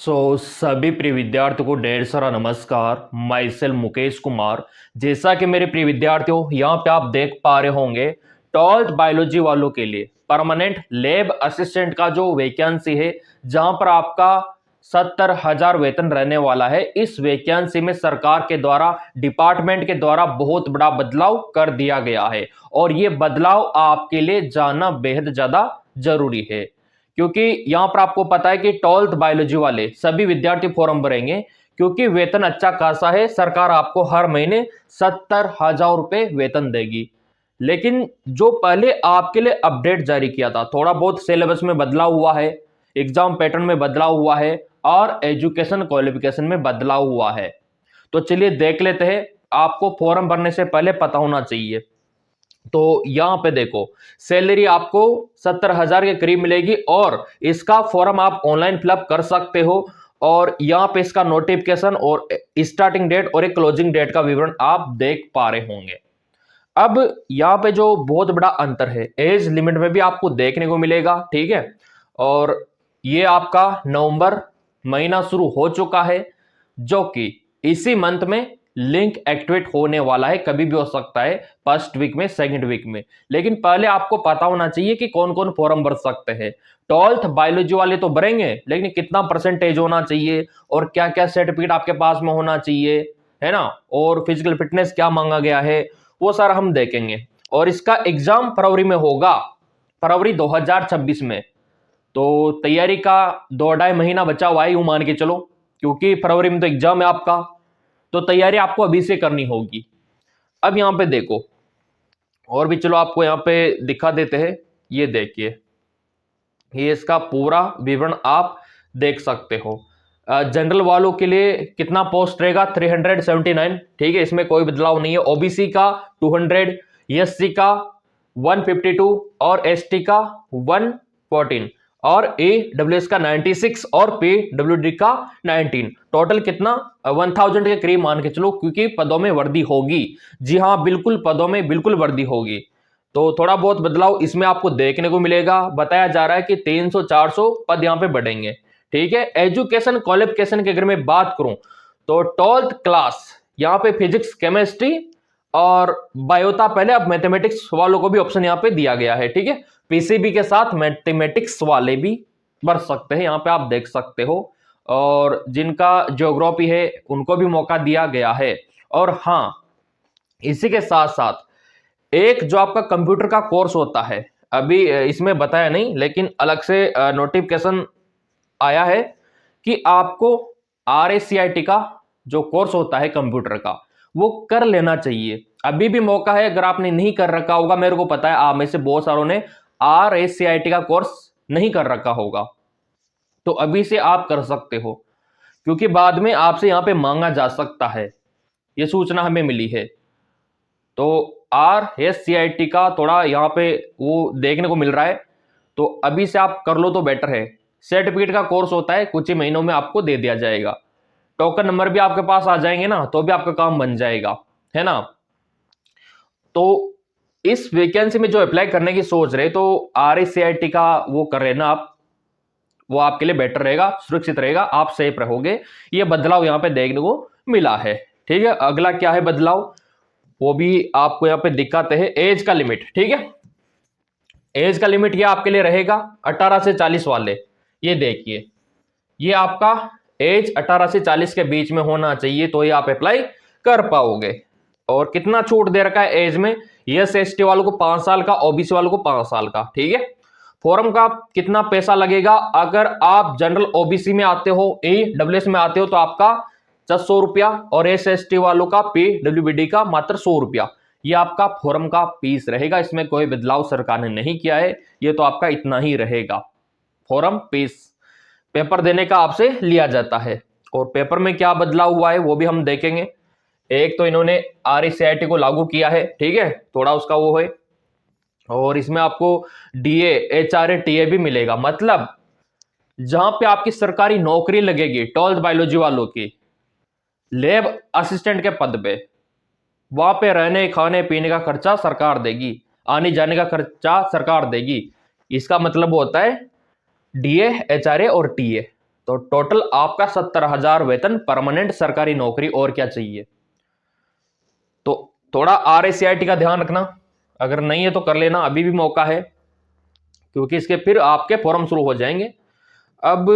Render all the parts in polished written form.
सभी प्रिय विद्यार्थियों को ढेर सारा नमस्कार। My self Mukesh Kumar. जैसा कि मेरे प्रिय विद्यार्थियों यहाँ पे आप देख पा रहे होंगे, 12th बायोलॉजी वालों के लिए परमानेंट लैब असिस्टेंट का जो वैकेंसी है, जहां पर आपका 70,000 वेतन रहने वाला है। इस वैकेंसी में सरकार के द्वारा, डिपार्टमेंट के द्वारा बहुत बड़ा बदलाव कर दिया गया है और ये बदलाव आपके लिए जानना बेहद ज्यादा जरूरी है, क्योंकि यहां पर आपको पता है कि 12th बायोलॉजी वाले सभी विद्यार्थी फॉर्म भरेंगे, क्योंकि वेतन अच्छा खासा है। सरकार आपको हर महीने 70,000 रुपए वेतन देगी। लेकिन जो पहले आपके लिए अपडेट जारी किया था, थोड़ा बहुत सिलेबस में बदलाव हुआ है, एग्जाम पैटर्न में बदलाव हुआ है और एजुकेशन क्वालिफिकेशन में बदलाव हुआ है। तो चलिए देख लेते हैं। आपको फॉर्म भरने से पहले पता होना चाहिए। तो यहां पे देखो, सैलरी आपको 70,000 के करीब मिलेगी और इसका फॉर्म आप ऑनलाइन फिलअप कर सकते हो। और यहां पे इसका नोटिफिकेशन और स्टार्टिंग डेट और एक क्लोजिंग डेट का विवरण आप देख पा रहे होंगे। अब यहां पे जो बहुत बड़ा अंतर है, एज लिमिट में भी आपको देखने को मिलेगा, ठीक है। और ये आपका नवंबर महीना शुरू हो चुका है, जो कि इसी मंथ में लिंक एक्टिवेट होने वाला है। कभी भी हो सकता है, फर्स्ट वीक में, सेकंड वीक में। लेकिन पहले आपको पता होना चाहिए कि कौन कौन फॉर्म भर सकते हैं। 12th बायोलॉजी वाले तो भरेंगे, लेकिन कितना परसेंटेज होना चाहिए और क्या क्या सर्टिफिकेट आपके पास में होना चाहिए, है ना, और फिजिकल फिटनेस क्या मांगा गया है, वो सारा हम देखेंगे। और इसका एग्जाम फरवरी में होगा, फरवरी 2026 में। तो तैयारी का 2-2.5 महीना बचा हुआ है, यूं मान के चलो, क्योंकि फरवरी में तो एग्जाम है आपका। तो तैयारी आपको अभी से करनी होगी। अब यहां पे देखो, और भी चलो आपको यहां पे दिखा देते हैं। ये देखिए, ये इसका पूरा विवरण आप देख सकते हो। जनरल वालों के लिए कितना पोस्ट रहेगा, 379, ठीक है, इसमें कोई बदलाव नहीं है। ओबीसी का 200, एससी का 152 और एसटी का 114 और AWS का 96 और PWD का 19। टोटल कितना, 1000 के करीब मान के चलो, क्योंकि पदों में वृद्धि होगी। जी हाँ, बिल्कुल, पदों में बिल्कुल वृद्धि होगी। तो थोड़ा बहुत बदलाव इसमें आपको देखने को मिलेगा। बताया जा रहा है कि 300-400 पद यहां पे बढ़ेंगे, ठीक है। एजुकेशन क्वालिफिकेशन की अगर मैं बात करूं, तो 12th क्लास, यहां पे फिजिक्स, केमिस्ट्री और बायोता पहले, अब मैथमेटिक्स वालों को भी ऑप्शन यहां पे दिया गया है, ठीक है। पीसीबी के साथ मैथमेटिक्स वाले भी भर सकते हैं, यहां पे आप देख सकते हो। और जिनका ज्योग्राफी है उनको भी मौका दिया गया है। और हां, इसी के साथ साथ एक जो आपका कंप्यूटर का कोर्स होता है, अभी इसमें बताया नहीं, लेकिन अलग से नोटिफिकेशन आया है कि आपको RACIT का जो कोर्स होता है कंप्यूटर का, वो कर लेना चाहिए। अभी भी मौका है, अगर आपने नहीं कर रखा होगा, मेरे को पता है आप में से बहुत सारों ने RACIT का कोर्स नहीं कर रखा होगा, तो अभी से आप कर सकते हो, क्योंकि बाद में आपसे यहां पे मांगा जा सकता है। ये सूचना हमें मिली है। तो RACIT का थोड़ा यहाँ पे वो देखने को मिल रहा है, तो अभी से आप कर लो तो बेटर है। सर्टिफिकेट का कोर्स होता है, कुछ ही महीनों में आपको दे दिया जाएगा। टोकन नंबर भी आपके पास आ जाएंगे ना, तो भी आपका काम बन जाएगा, है ना। तो इस वैकेंसी में जो अप्लाई करने की सोच रहे, तो RACIT का वो कर रहे ना आप, वो आपके लिए बेटर रहेगा, सुरक्षित रहेगा, आप सेफ रहोगे। ये बदलाव यहाँ पे देखने को मिला है, ठीक है। अगला क्या है बदलाव, वो भी आपको यहाँ पे दिखाते हैं। एज का लिमिट, ठीक है। एज का लिमिट ये आपके लिए रहेगा 18 से 40 वाले। ये देखिए, ये आपका एज 18 से 40 के बीच में होना चाहिए, तो ये आप अप्लाई कर पाओगे। और कितना छूट दे रखा है एज में, SC वालों को 5 साल का, OBC वालों को 5 साल का, ठीक है। फॉर्म का कितना पैसा लगेगा, अगर आप जनरल OBC में आते हो, AWS में आते हो, तो आपका 400 रुपया, और SST वालों का, PWD का मात्र 100 रुपया। ये आपका फॉर्म का फीस रहेगा। इसमें कोई बदलाव सरकार ने नहीं किया है, ये तो आपका इतना ही रहेगा। फॉर्म फीस पेपर देने का आपसे लिया जाता है। और पेपर में क्या बदलाव हुआ है वो भी हम देखेंगे। एक तो इन्होंने RACIT को लागू किया है, ठीक है, थोड़ा उसका वो है। और इसमें आपको DA, HRA, TA भी मिलेगा। मतलब जहां पे आपकी सरकारी नौकरी लगेगी 12th बायोलॉजी वालों की, लैब असिस्टेंट के पद पे, वहां पे रहने, खाने पीने का खर्चा सरकार देगी, आने जाने का खर्चा सरकार देगी। इसका मतलब होता है DA, HRA और TA। तो टोटल आपका 70,000 वेतन, परमानेंट सरकारी नौकरी, और क्या चाहिए। तो थोड़ा RACIT का ध्यान रखना, अगर नहीं है तो कर लेना, अभी भी मौका है, क्योंकि इसके फिर आपके फॉर्म शुरू हो जाएंगे। अब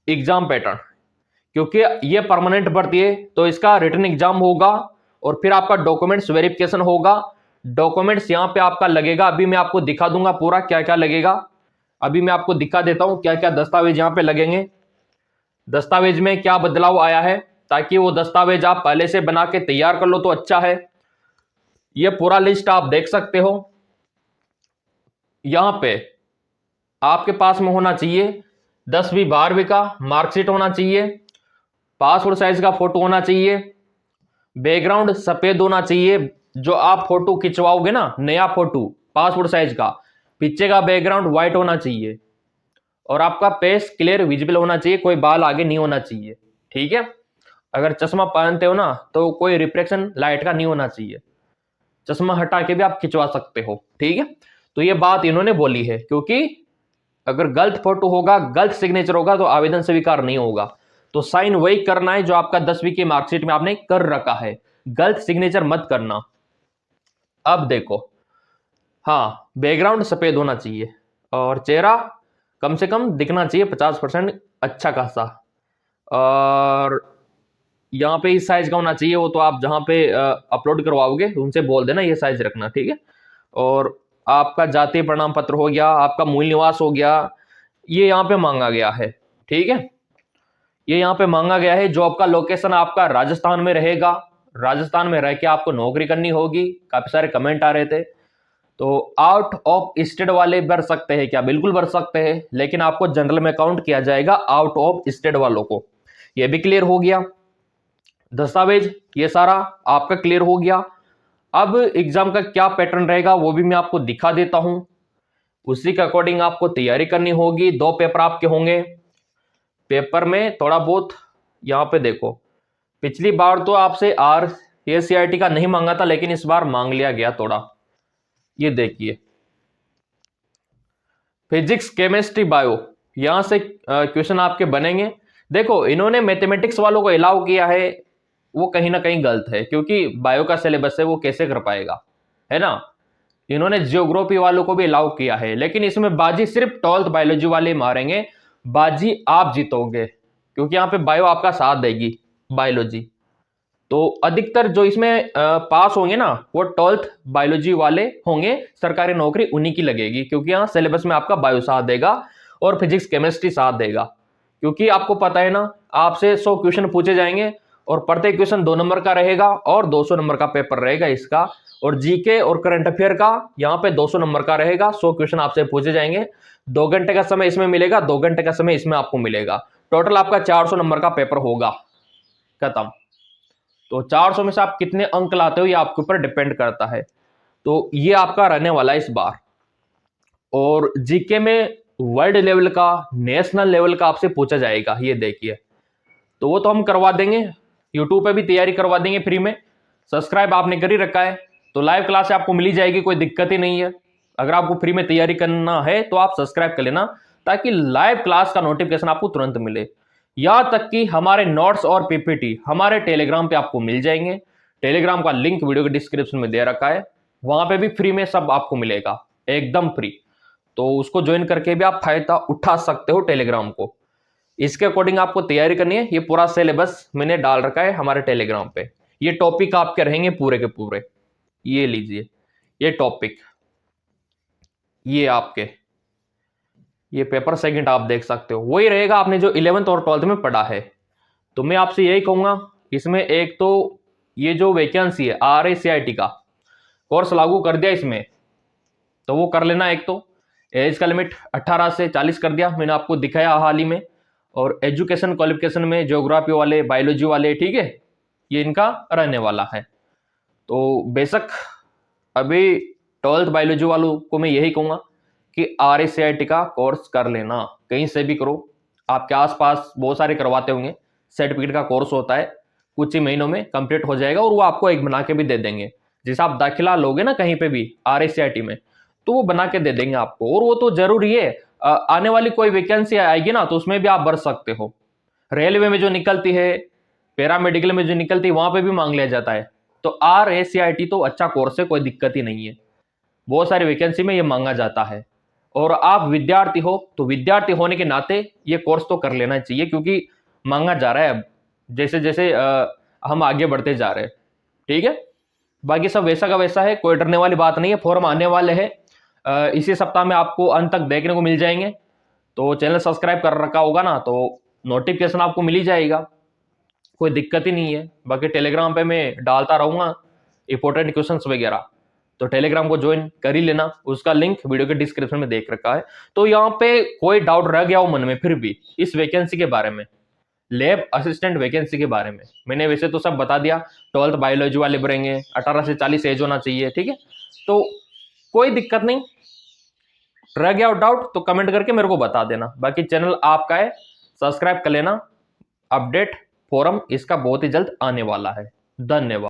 एग्जाम पैटर्न, क्योंकि ये परमानेंट भर्ती है तो इसका रिटन एग्जाम होगा और फिर आपका डॉक्यूमेंट्स वेरिफिकेशन होगा। डॉक्यूमेंट्स यहाँ पे आपका लगेगा, अभी मैं आपको दिखा दूंगा पूरा क्या क्या लगेगा। अभी मैं आपको दिखा देता हूं क्या क्या दस्तावेज यहाँ पे लगेंगे, दस्तावेज में क्या बदलाव आया है, ताकि वो दस्तावेज आप पहले से बना के तैयार कर लो तो अच्छा है। ये पूरा लिस्ट आप देख सकते हो। यहां पे आपके पास में होना चाहिए 10वीं 12वीं का मार्कशीट होना चाहिए, पासपोर्ट साइज का फोटो होना चाहिए, बैकग्राउंड सफेद होना चाहिए, जो आप फोटो खिंचवाओगे ना, नया फोटो पासपोर्ट साइज का, पीछे का बैकग्राउंड व्हाइट होना चाहिए, और आपका फेस क्लियर विजिबल होना चाहिए, कोई बाल आगे नहीं होना चाहिए। ठीक है, अगर चश्मा पहनते हो ना तो कोई रिफ्लेक्शन लाइट का नहीं होना चाहिए, चश्मा हटा के भी आप खिंचवा सकते हो। ठीक है, तो ये बात इन्होंने बोली है, क्योंकि अगर गलत फोटो होगा, गलत सिग्नेचर होगा तो आवेदन स्वीकार नहीं होगा। तो साइन वही करना है जो आपका 10वीं की मार्कशीट में आपने कर रखा है, गलत सिग्नेचर मत करना। अब देखो, हाँ, बैकग्राउंड सफेद होना चाहिए और चेहरा कम से कम दिखना चाहिए 50% अच्छा खासा, और यहाँ पे इस साइज का होना चाहिए। वो तो आप जहाँ पे अपलोड करवाओगे उनसे बोल देना ये साइज रखना, ठीक है। और आपका जाति प्रमाण पत्र हो गया, आपका मूल निवास हो गया, ये यहाँ पे मांगा गया है। ठीक है, ये यहाँ पे मांगा गया है। जॉब का लोकेशन आपका राजस्थान में रहेगा, राजस्थान में रह के आपको नौकरी करनी होगी। काफी सारे कमेंट आ रहे थे, तो आउट ऑफ स्टेट वाले भर सकते हैं क्या? बिल्कुल भर सकते हैं, लेकिन आपको जनरल में काउंट किया जाएगा आउट ऑफ स्टेट वालों को। ये भी क्लियर हो गया। दस्तावेज ये सारा आपका क्लियर हो गया। अब एग्जाम का क्या पैटर्न रहेगा वो भी मैं आपको दिखा देता हूं, उसी के अकॉर्डिंग आपको तैयारी करनी होगी। 2 पेपर आपके होंगे, पेपर में थोड़ा बहुत यहां पे देखो, पिछली बार तो आपसे RACIT का नहीं मांगा था, लेकिन इस बार मांग लिया गया थोड़ा। ये देखिए, फिजिक्स केमिस्ट्री बायो, यहां से क्वेश्चन आपके बनेंगे। देखो, इन्होंने मैथमेटिक्स वालों को अलाउ किया है, वो कहीं ना कहीं गलत है, क्योंकि बायो का सिलेबस है, वो कैसे कर पाएगा, है ना। इन्होंने जियोग्राफी वालों को भी अलाउ किया है, लेकिन इसमें बाजी सिर्फ 12th बायोलॉजी वाले मारेंगे। बाजी आप जीतोगे, क्योंकि यहाँ पे बायो आपका साथ देगी, बायोलॉजी। तो अधिकतर जो इसमें पास होंगे ना, वो 12th बायोलॉजी वाले होंगे, सरकारी नौकरी उन्हीं की लगेगी, क्योंकि यहाँ सिलेबस में आपका बायो साथ देगा और फिजिक्स केमिस्ट्री साथ देगा। क्योंकि आपको पता है ना, आपसे 100 क्वेश्चन पूछे जाएंगे और प्रत्येक क्वेश्चन 2 नंबर का रहेगा और 200 नंबर का पेपर रहेगा इसका। और जीके और करंट अफेयर का यहाँ पे 200 नंबर का रहेगा, 100 क्वेश्चन आपसे पूछे जाएंगे। 2 घंटे का समय इसमें मिलेगा, 2 घंटे का समय इसमें आपको मिलेगा। टोटल आपका 400 नंबर का पेपर होगा, खत्म। तो 400 में से आप कितने अंक लाते हो ये आपके ऊपर डिपेंड करता है। तो ये आपका रहने वाला है इस बार। और जीके में वर्ल्ड लेवल का, नेशनल लेवल का आपसे पूछा जाएगा, ये देखिए। तो वो तो हम करवा देंगे, यूट्यूब पे भी तैयारी करवा देंगे फ्री में। सब्सक्राइब आपने कर ही रखा है तो लाइव क्लास आपको मिली जाएगी, कोई दिक्कत ही नहीं है। अगर आपको फ्री में तैयारी करना है तो आप सब्सक्राइब कर लेना, ताकि लाइव क्लास का नोटिफिकेशन आपको तुरंत मिले। यहां तक कि हमारे नोट्स और पीपीटी हमारे टेलीग्राम पे आपको मिल जाएंगे। टेलीग्राम का लिंक वीडियो के डिस्क्रिप्शन में दे रखा है, वहां पे भी फ्री में सब आपको मिलेगा, एकदम फ्री। तो उसको ज्वाइन करके भी आप फायदा उठा सकते हो टेलीग्राम को। इसके अकॉर्डिंग आपको तैयारी करनी है। ये पूरा सिलेबस मैंने डाल रखा है हमारे टेलीग्राम पे, ये टॉपिक आपके रहेंगे पूरे के पूरे। ये लीजिए, ये टॉपिक, ये आपके, ये पेपर सेकंड आप देख सकते हो, वही रहेगा आपने जो 11th और 12th में पढ़ा है। तो मैं आपसे यही कहूंगा, इसमें एक तो ये जो वैकेंसी है RACIT का कोर्स लागू कर दिया इसमें, तो वो कर लेना। एक तो एज का लिमिट 18 से 40 कर दिया, मैंने आपको दिखाया हाल ही में। और एजुकेशन क्वालिफिकेशन में ज्योग्राफी वाले, बायोलॉजी वाले, ठीक है, ये इनका रहने वाला है। तो बेशक अभी 12th बायोलॉजी वालों को मैं यही कहूंगा कि RACIT का कोर्स कर लेना, कहीं से भी करो। आपके आसपास बहुत सारे करवाते होंगे, सर्टिफिकेट का कोर्स होता है, कुछ ही महीनों में कंप्लीट हो जाएगा और वो आपको एक बना के भी दे देंगे। जैसे आप दाखिला लोगे ना कहीं पे भी RACIT में, तो वो बना के दे देंगे आपको। और वो तो जरूरी है, आने वाली कोई वैकेंसी आएगी ना तो उसमें भी आप भर सकते हो। रेलवे में जो निकलती है, पैरामेडिकल में जो निकलती है, वहां पे भी मांग लिया जाता है। तो RACIT तो अच्छा कोर्स है, कोई दिक्कत ही नहीं है। बहुत सारी वैकेंसी में ये मांगा जाता है। और आप विद्यार्थी हो तो विद्यार्थी होने के नाते ये कोर्स तो कर लेना चाहिए, क्योंकि मांगा जा रहा है अब जैसे जैसे हम आगे बढ़ते जा रहे हैं। ठीक है, बाकी सब वैसा का वैसा है, कोई डरने वाली बात नहीं है। फॉर्म आने वाले हैं, इसी सप्ताह में आपको अंत तक देखने को मिल जाएंगे। तो चैनल सब्सक्राइब कर रखा होगा ना तो नोटिफिकेशन आपको मिल ही जाएगा, कोई दिक्कत ही नहीं है। बाकी टेलीग्राम पे मैं डालता रहूंगा इंपॉर्टेंट क्वेश्चंस वगैरह, तो टेलीग्राम को ज्वाइन कर ही लेना, उसका लिंक वीडियो के डिस्क्रिप्शन में देख रखा है। तो यहाँ पे कोई डाउट रह गया हो मन में फिर भी इस वैकेंसी के बारे में, लैब असिस्टेंट वैकेंसी के बारे में, मैंने वैसे तो सब बता दिया। 12th बायोलॉजी वाले भरेंगे, 18 से 40 एज होना चाहिए। ठीक है, तो कोई दिक्कत नहीं, रह गया हो डाउट तो कमेंट करके मेरे को बता देना। बाकी चैनल आपका है, सब्सक्राइब कर लेना। अपडेट फॉरम इसका बहुत ही जल्द आने वाला है। धन्यवाद।